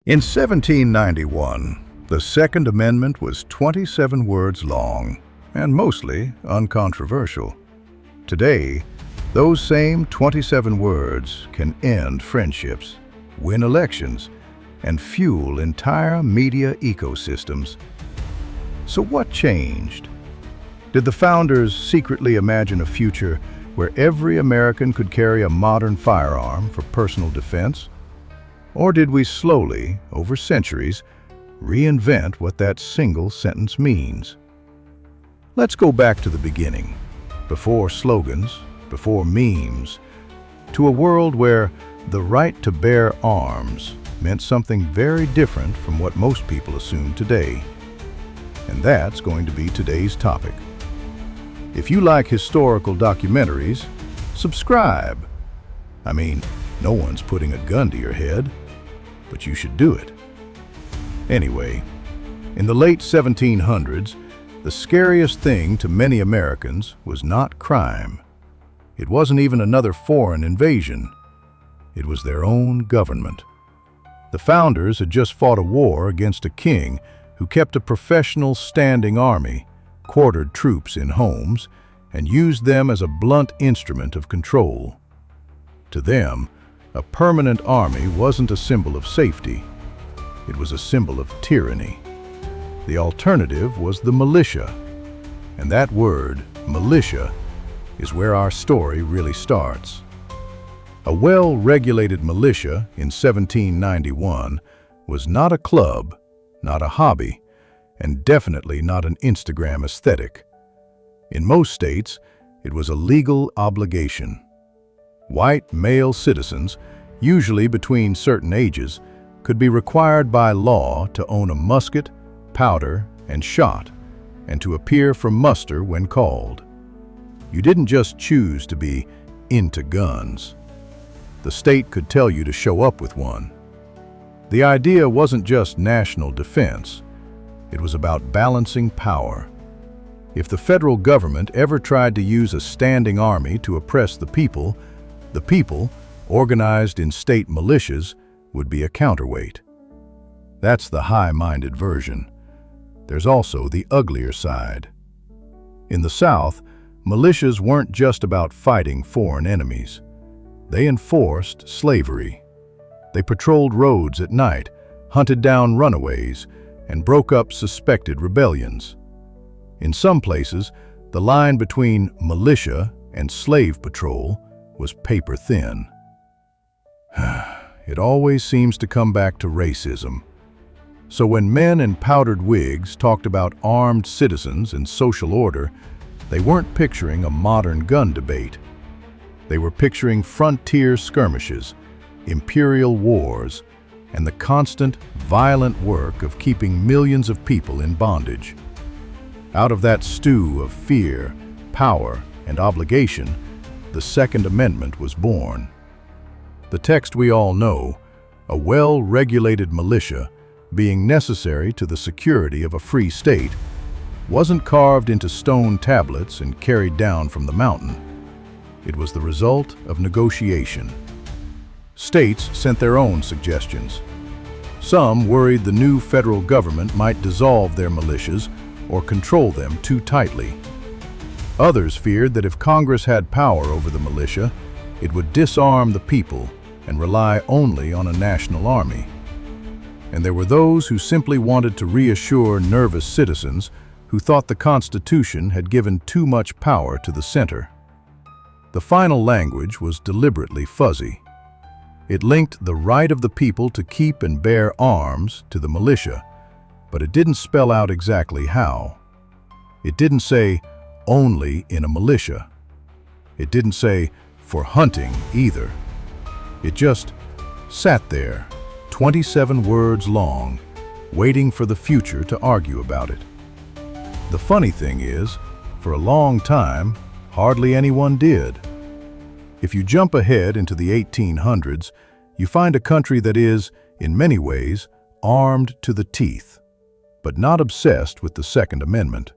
In 1791, the Second Amendment was 27 words long and mostly uncontroversial. Today, those same 27 words can end friendships, win elections, and fuel entire media ecosystems. So what changed? Did the founders secretly imagine a future where every American could carry a modern firearm for personal defense? Or did we slowly, over centuries, reinvent what that single sentence means? Let's go back to the beginning, before slogans, before memes, to a world where the right to bear arms meant something very different from what most people assume today. And that's going to be today's topic. If you like historical documentaries, subscribe. I mean, no one's putting a gun to your head, but you should do it. Anyway, in the late 1700s, the scariest thing to many Americans was not crime. It wasn't even another foreign invasion. It was their own government. The founders had just fought a war against a king who kept a professional standing army, quartered troops in homes, and used them as a blunt instrument of control. To them, a permanent army wasn't a symbol of safety. It was a symbol of tyranny. The alternative was the militia. And that word, militia, is where our story really starts. A well-regulated militia in 1791 was not a club, not a hobby, and definitely not an Instagram aesthetic. In most states, it was a legal obligation. White male citizens, usually between certain ages, could be required by law to own a musket, powder, and shot, and to appear for muster when called. You didn't just choose to be into guns. The state could tell you to show up with one. The idea wasn't just national defense. It was about balancing power. If the federal government ever tried to use a standing army to oppress the people, organized in state militias, would be a counterweight. That's the high-minded version. There's also the uglier side. In the South, militias weren't just about fighting foreign enemies. They enforced slavery. They patrolled roads at night, hunted down runaways, and broke up suspected rebellions. In some places, the line between militia and slave patrol was paper thin. It always seems to come back to racism. So when men in powdered wigs talked about armed citizens and social order, they weren't picturing a modern gun debate. They were picturing frontier skirmishes, imperial wars, and the constant, violent work of keeping millions of people in bondage. Out of that stew of fear, power, and obligation, the Second Amendment was born. The text we all know, a well-regulated militia, being necessary to the security of a free state, wasn't carved into stone tablets and carried down from the mountain. It was the result of negotiation. States sent their own suggestions. Some worried the new federal government might dissolve their militias or control them too tightly. Others feared that if Congress had power over the militia, it would disarm the people and rely only on a national army. And there were those who simply wanted to reassure nervous citizens who thought the Constitution had given too much power to the center. The final language was deliberately fuzzy. It linked the right of the people to keep and bear arms to the militia, but it didn't spell out exactly how. It didn't say, only in a militia. It didn't say, for hunting either. It just sat there, 27 words long, waiting for the future to argue about it. The funny thing is, for a long time, hardly anyone did. If you jump ahead into the 1800s, you find a country that is, in many ways, armed to the teeth, but not obsessed with the Second Amendment.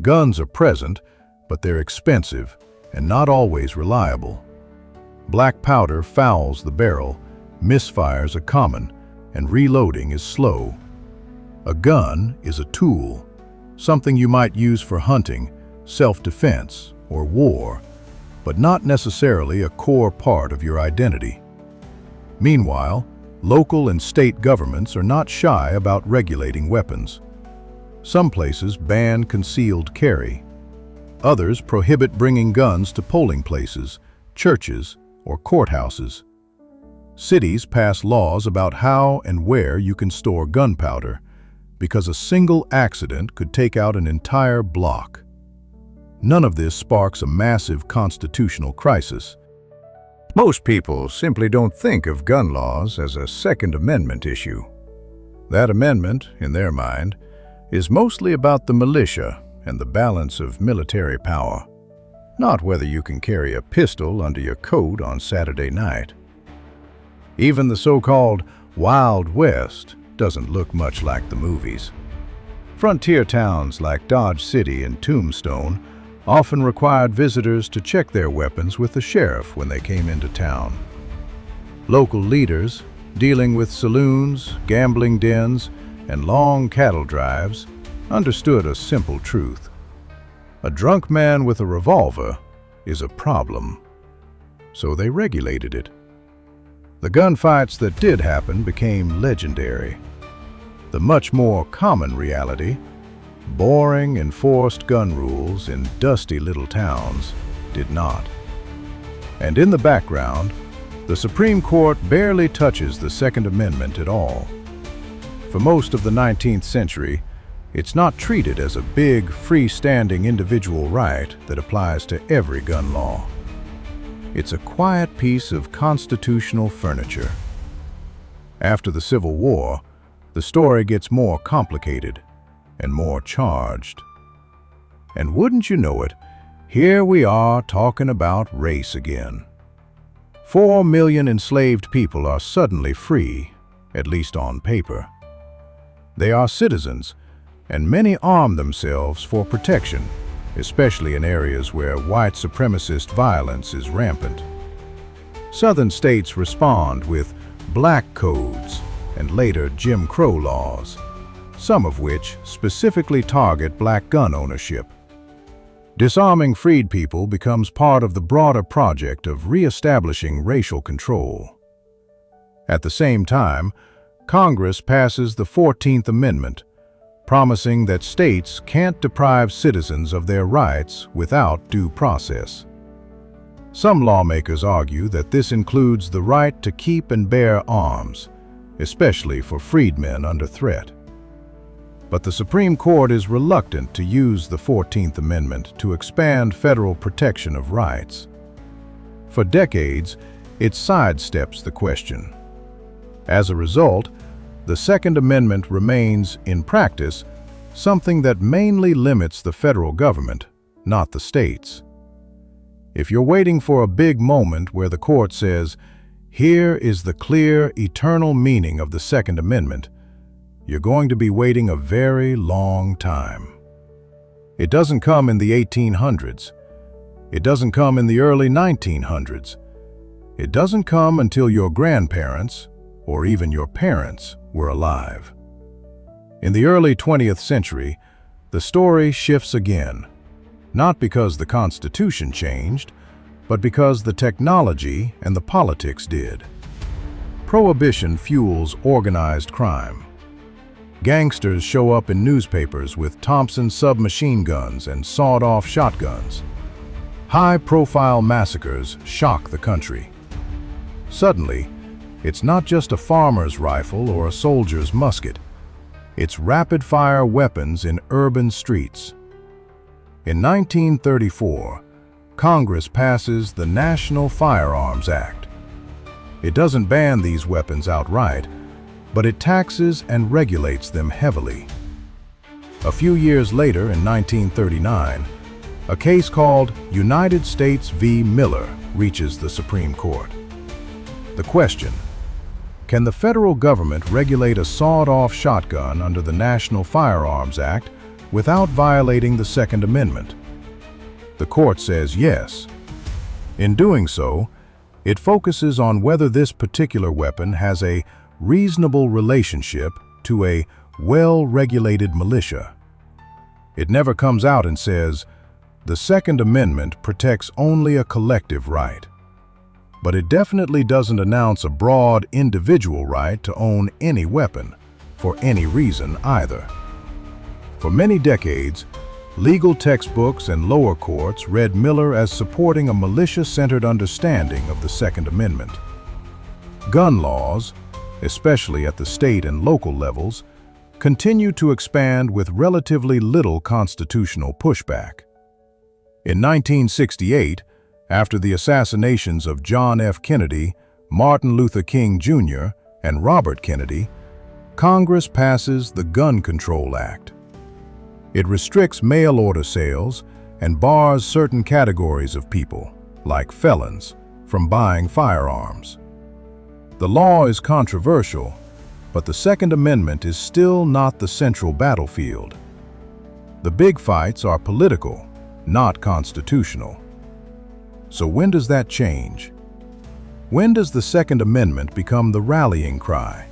Guns are present, but they're expensive and not always reliable. Black powder fouls the barrel, misfires are common, and reloading is slow. A gun is a tool, something you might use for hunting, self-defense, or war, but not necessarily a core part of your identity. Meanwhile, local and state governments are not shy about regulating weapons. Some places ban concealed carry. Others prohibit bringing guns to polling places, churches, or courthouses. Cities pass laws about how and where you can store gunpowder, because a single accident could take out an entire block. None of this sparks a massive constitutional crisis. Most people simply don't think of gun laws as a Second Amendment issue. That amendment, in their mind, is mostly about the militia and the balance of military power, not whether you can carry a pistol under your coat on Saturday night. Even the so-called Wild West doesn't look much like the movies. Frontier towns like Dodge City and Tombstone often required visitors to check their weapons with the sheriff when they came into town. Local leaders, dealing with saloons, gambling dens, and long cattle drives, understood a simple truth. A drunk man with a revolver is a problem. So they regulated it. The gunfights that did happen became legendary. The much more common reality, boring enforced gun rules in dusty little towns, did not. And in the background, the Supreme Court barely touches the Second Amendment at all. For most of the 19th century, it's not treated as a big, freestanding individual right that applies to every gun law. It's a quiet piece of constitutional furniture. After the Civil War, the story gets more complicated and more charged. And wouldn't you know it, here we are talking about race again. 4 million enslaved people are suddenly free, at least on paper. They are citizens, and many arm themselves for protection, especially in areas where white supremacist violence is rampant. Southern states respond with black codes and later Jim Crow laws, some of which specifically target black gun ownership. Disarming freed people becomes part of the broader project of reestablishing racial control. At the same time, Congress passes the 14th Amendment, promising that states can't deprive citizens of their rights without due process. Some lawmakers argue that this includes the right to keep and bear arms, especially for freedmen under threat. But the Supreme Court is reluctant to use the 14th Amendment to expand federal protection of rights. For decades, it sidesteps the question. As a result, the Second Amendment remains, in practice, something that mainly limits the federal government, not the states. If you're waiting for a big moment where the court says, "Here is the clear, eternal meaning of the Second Amendment," you're going to be waiting a very long time. It doesn't come in the 1800s. It doesn't come in the early 1900s. It doesn't come until your grandparents, or even your parents, were alive. In the early 20th century, the story shifts again, not because the Constitution changed, but because the technology and the politics did. Prohibition fuels organized crime. Gangsters show up in newspapers with Thompson submachine guns and sawed-off shotguns. High-profile massacres shock the country. Suddenly, it's not just a farmer's rifle or a soldier's musket. It's rapid-fire weapons in urban streets. In 1934, Congress passes the National Firearms Act. It doesn't ban these weapons outright, but it taxes and regulates them heavily. A few years later, in 1939, a case called United States v. Miller reaches the Supreme Court. The question: can the federal government regulate a sawed-off shotgun under the National Firearms Act without violating the Second Amendment? The court says yes. In doing so, it focuses on whether this particular weapon has a reasonable relationship to a well-regulated militia. It never comes out and says, the Second Amendment protects only a collective right. But it definitely doesn't announce a broad individual right to own any weapon, for any reason either. For many decades, legal textbooks and lower courts read Miller as supporting a militia-centered understanding of the Second Amendment. Gun laws, especially at the state and local levels, continue to expand with relatively little constitutional pushback. In 1968, after the assassinations of John F. Kennedy, Martin Luther King Jr., and Robert Kennedy, Congress passes the Gun Control Act. It restricts mail-order sales and bars certain categories of people, like felons, from buying firearms. The law is controversial, but the Second Amendment is still not the central battlefield. The big fights are political, not constitutional. So when does that change? When does the Second Amendment become the rallying cry?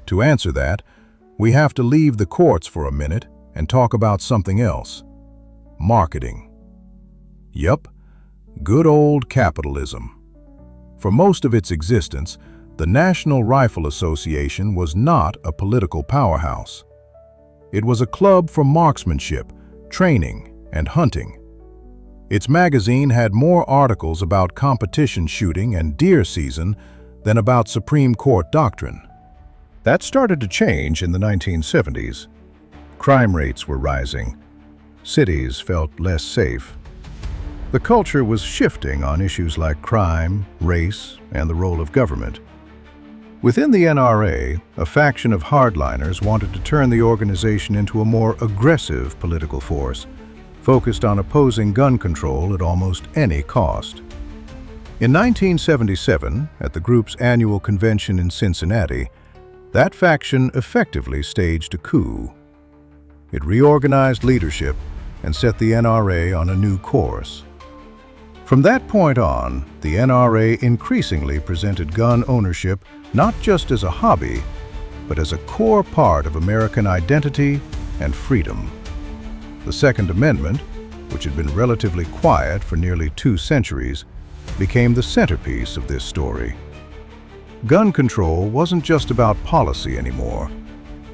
To answer that, we have to leave the courts for a minute and talk about something else: marketing. Yup, good old capitalism. For most of its existence, the National Rifle Association was not a political powerhouse. It was a club for marksmanship, training, and hunting. Its magazine had more articles about competition shooting and deer season than about Supreme Court doctrine. That started to change in the 1970s. Crime rates were rising. Cities felt less safe. The culture was shifting on issues like crime, race, and the role of government. Within the NRA, a faction of hardliners wanted to turn the organization into a more aggressive political force, focused on opposing gun control at almost any cost. In 1977, at the group's annual convention in Cincinnati, that faction effectively staged a coup. It reorganized leadership and set the NRA on a new course. From that point on, the NRA increasingly presented gun ownership not just as a hobby, but as a core part of American identity and freedom. The Second Amendment, which had been relatively quiet for nearly 2 centuries, became the centerpiece of this story. Gun control wasn't just about policy anymore.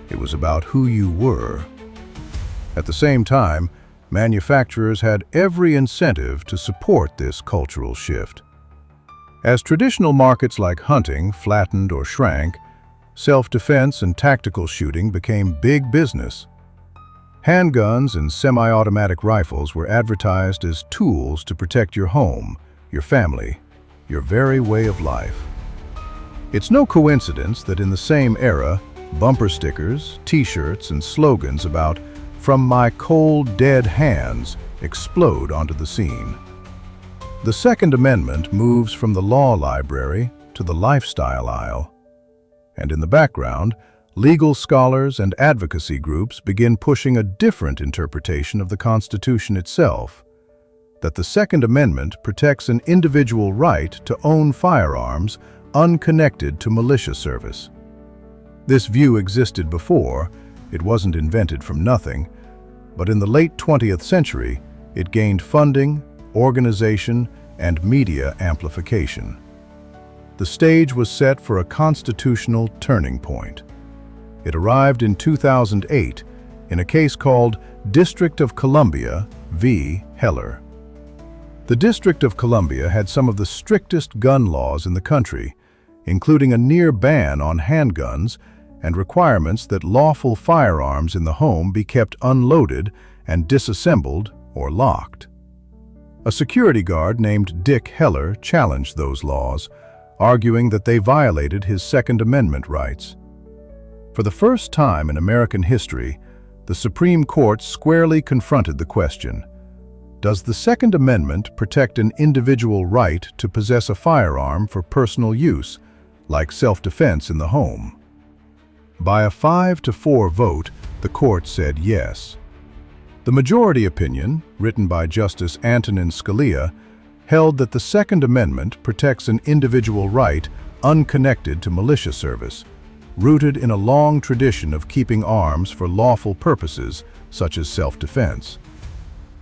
It was about who you were. At the same time, manufacturers had every incentive to support this cultural shift. As traditional markets like hunting flattened or shrank, self-defense and tactical shooting became big business. Handguns and semi-automatic rifles were advertised as tools to protect your home, your family, your very way of life. It's no coincidence that in the same era, bumper stickers, t-shirts, and slogans about "From my cold, dead hands" explode onto the scene. The Second Amendment moves from the law library to the lifestyle aisle. And in the background, legal scholars and advocacy groups begin pushing a different interpretation of the Constitution itself, that the Second Amendment protects an individual right to own firearms unconnected to militia service. This view existed before. It wasn't invented from nothing, but in the late 20th century, it gained funding, organization, and media amplification. The stage was set for a constitutional turning point. It arrived in 2008 in a case called District of Columbia v. Heller. The District of Columbia had some of the strictest gun laws in the country, including a near ban on handguns and requirements that lawful firearms in the home be kept unloaded and disassembled or locked. A security guard named Dick Heller challenged those laws, arguing that they violated his Second Amendment rights. For the first time in American history, the Supreme Court squarely confronted the question: does the Second Amendment protect an individual right to possess a firearm for personal use, like self-defense in the home? By a 5-4 vote, the court said yes. The majority opinion, written by Justice Antonin Scalia, held that the Second Amendment protects an individual right unconnected to militia service, rooted in a long tradition of keeping arms for lawful purposes, such as self-defense.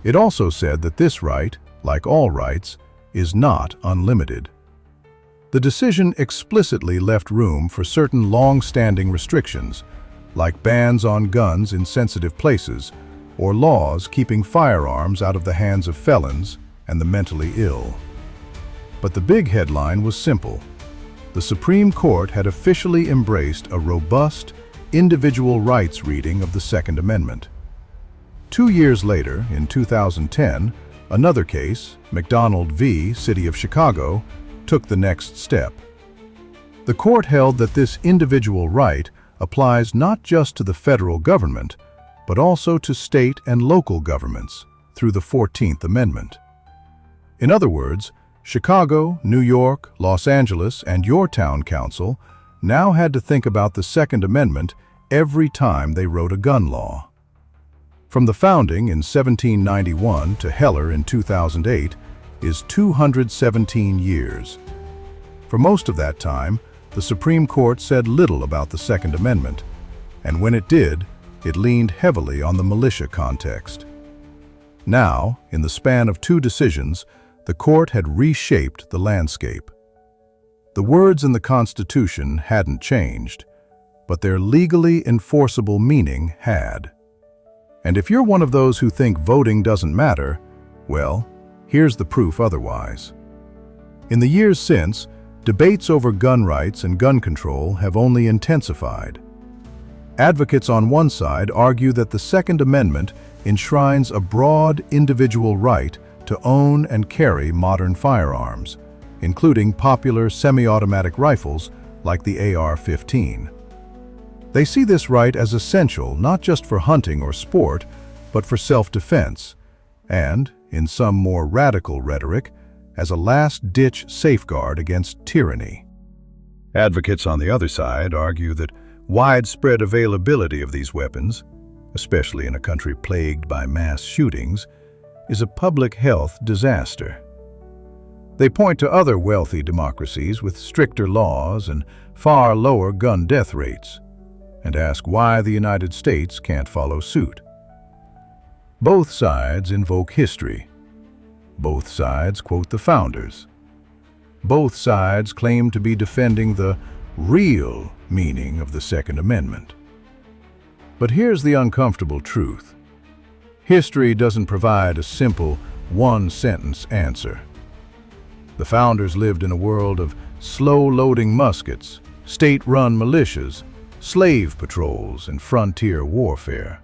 It also said that this right, like all rights, is not unlimited. The decision explicitly left room for certain long-standing restrictions, like bans on guns in sensitive places, or laws keeping firearms out of the hands of felons and the mentally ill. But the big headline was simple. The Supreme Court had officially embraced a robust, individual rights reading of the Second Amendment. 2 years later, in 2010, another case, McDonald v. City of Chicago, took the next step. The court held that this individual right applies not just to the federal government, but also to state and local governments through the 14th Amendment. In other words, Chicago, New York, Los Angeles, and your town council now had to think about the Second Amendment every time they wrote a gun law. From the founding in 1791 to Heller in 2008 is 217 years. For most of that time, the Supreme Court said little about the Second Amendment, and when it did, it leaned heavily on the militia context. Now, in the span of 2 decisions, the court had reshaped the landscape. The words in the Constitution hadn't changed, but their legally enforceable meaning had. And if you're one of those who think voting doesn't matter, well, here's the proof otherwise. In the years since, debates over gun rights and gun control have only intensified. Advocates on one side argue that the Second Amendment enshrines a broad individual right to own and carry modern firearms, including popular semi-automatic rifles like the AR-15. They see this right as essential not just for hunting or sport, but for self-defense, and, in some more radical rhetoric, as a last-ditch safeguard against tyranny. Advocates on the other side argue that widespread availability of these weapons, especially in a country plagued by mass shootings, is a public health disaster. They point to other wealthy democracies with stricter laws and far lower gun death rates, and ask why the United States can't follow suit. Both sides invoke history. Both sides quote the founders. Both sides claim to be defending the real meaning of the Second Amendment. But here's the uncomfortable truth. History doesn't provide a simple, one-sentence answer. The founders lived in a world of slow-loading muskets, state-run militias, slave patrols, and frontier warfare.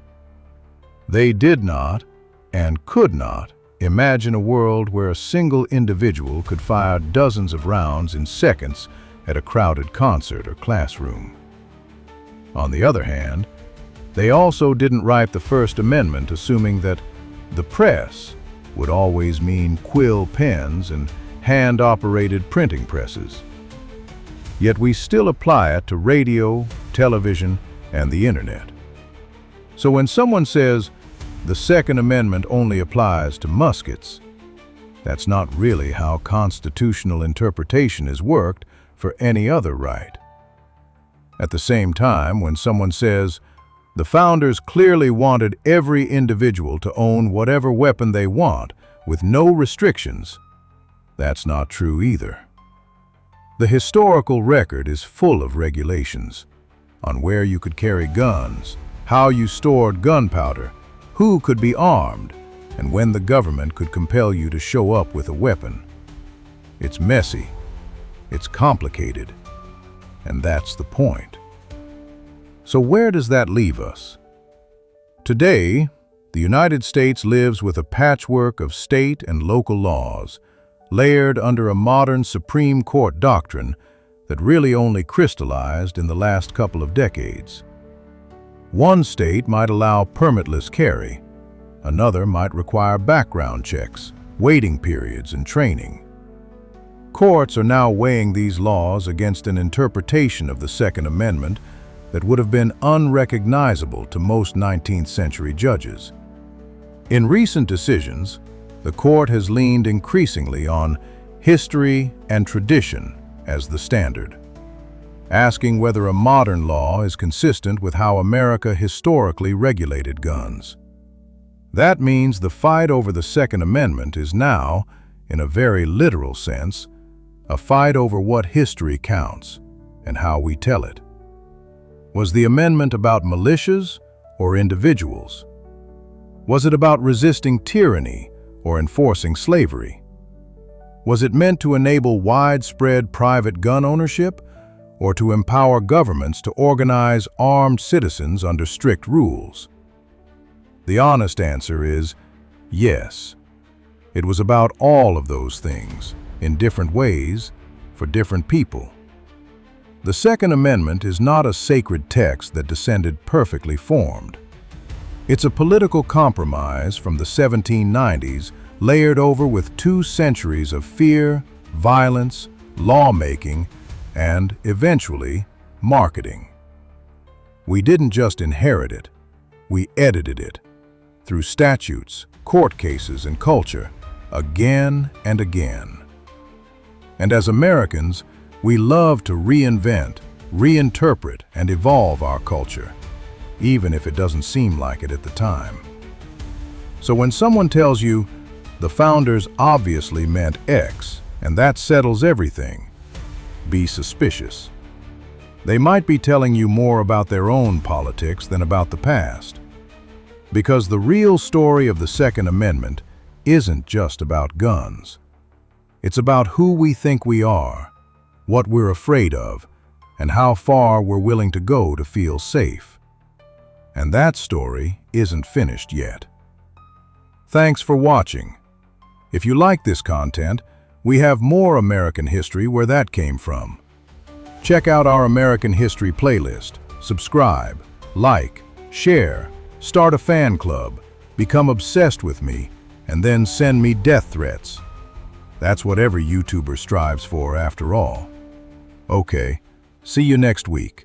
They did not, and could not, imagine a world where a single individual could fire dozens of rounds in seconds at a crowded concert or classroom. On the other hand, they also didn't write the First Amendment assuming that the press would always mean quill pens and hand-operated printing presses. Yet we still apply it to radio, television, and the internet. So when someone says the Second Amendment only applies to muskets, that's not really how constitutional interpretation is worked for any other right. At the same time, when someone says the founders clearly wanted every individual to own whatever weapon they want with no restrictions, that's not true either. The historical record is full of regulations on where you could carry guns, how you stored gunpowder, who could be armed, and when the government could compel you to show up with a weapon. It's messy, it's complicated, and that's the point. So where does that leave us? Today, the United States lives with a patchwork of state and local laws, layered under a modern Supreme Court doctrine that really only crystallized in the last couple of decades. One state might allow permitless carry. Another might require background checks, waiting periods, and training. Courts are now weighing these laws against an interpretation of the Second Amendment that would have been unrecognizable to most 19th century judges. In recent decisions, the court has leaned increasingly on history and tradition as the standard. asking whether a modern law is consistent with how America historically regulated guns. That means the fight over the Second Amendment is now, in a very literal sense, a fight over what history counts and how we tell it. Was the amendment about militias or individuals? Was it about resisting tyranny or enforcing slavery? Was it meant to enable widespread private gun ownership or to empower governments to organize armed citizens under strict rules? The honest answer is yes. It was about all of those things, in different ways, for different people. The Second Amendment is not a sacred text that descended perfectly formed. It's a political compromise from the 1790s layered over with 2 centuries of fear, violence, lawmaking, and, eventually, marketing. We didn't just inherit it, we edited it, through statutes, court cases, and culture, again and again. And as Americans, we love to reinvent, reinterpret, and evolve our culture, even if it doesn't seem like it at the time. So when someone tells you, the founders obviously meant X, and that settles everything, be suspicious. They might be telling you more about their own politics than about the past. Because the real story of the Second Amendment isn't just about guns. It's about who we think we are, what we're afraid of, and how far we're willing to go to feel safe. And that story isn't finished yet. Thanks for watching. If you like this content, we have more American history where that came from. Check out our American History playlist, subscribe, like, share, start a fan club, become obsessed with me, and then send me death threats. That's what every YouTuber strives for after all. Okay, see you next week.